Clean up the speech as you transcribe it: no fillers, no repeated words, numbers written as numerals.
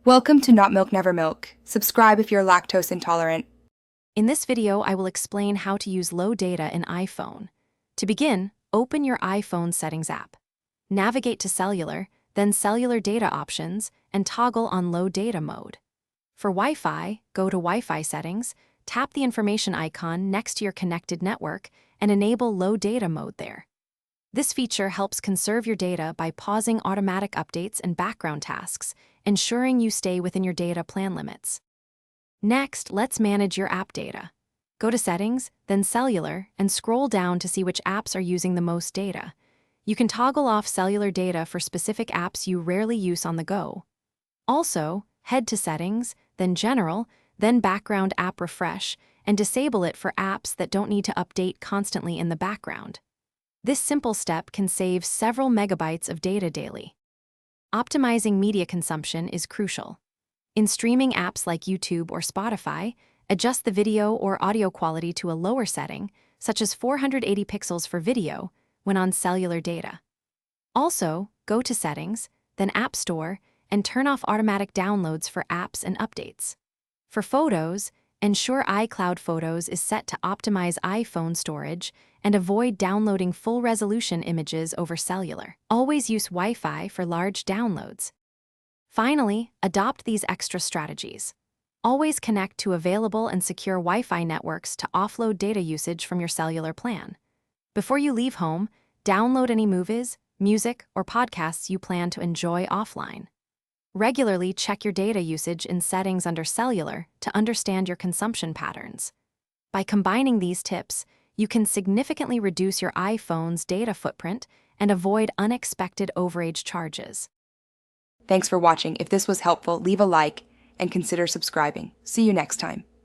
Welcome to Not Milk Never Milk. Subscribe if you're lactose intolerant. In this video, I will explain how to use low data in iPhone. To begin, open your iPhone Settings app. Navigate to Cellular, then Cellular Data Options, and toggle on Low Data mode. For Wi-Fi, go to Wi-Fi Settings, tap the information icon next to your connected network, and enable Low Data mode there. This feature helps conserve your data by pausing automatic updates and background tasks, ensuring you stay within your data plan limits. Next, let's manage your app data. Go to Settings, then Cellular, and scroll down to see which apps are using the most data. You can toggle off cellular data for specific apps you rarely use on the go. Also, head to Settings, then General, then Background App Refresh, and disable it for apps that don't need to update constantly in the background. This simple step can save several megabytes of data daily. Optimizing media consumption is crucial. In streaming apps like YouTube or Spotify, adjust the video or audio quality to a lower setting, such as 480 pixels for video, when on cellular data. Also, go to Settings, then App Store, and turn off automatic downloads for apps and updates. For photos, ensure iCloud Photos is set to optimize iPhone storage and avoid downloading full-resolution images over cellular. Always use Wi-Fi for large downloads. Finally, adopt these extra strategies. Always connect to available and secure Wi-Fi networks to offload data usage from your cellular plan. Before you leave home, download any movies, music, or podcasts you plan to enjoy offline. Regularly check your data usage in Settings under Cellular to understand your consumption patterns. By combining these tips, you can significantly reduce your iPhone's data footprint and avoid unexpected overage charges. Thanks for watching. If this was helpful, leave a like and consider subscribing. See you next time.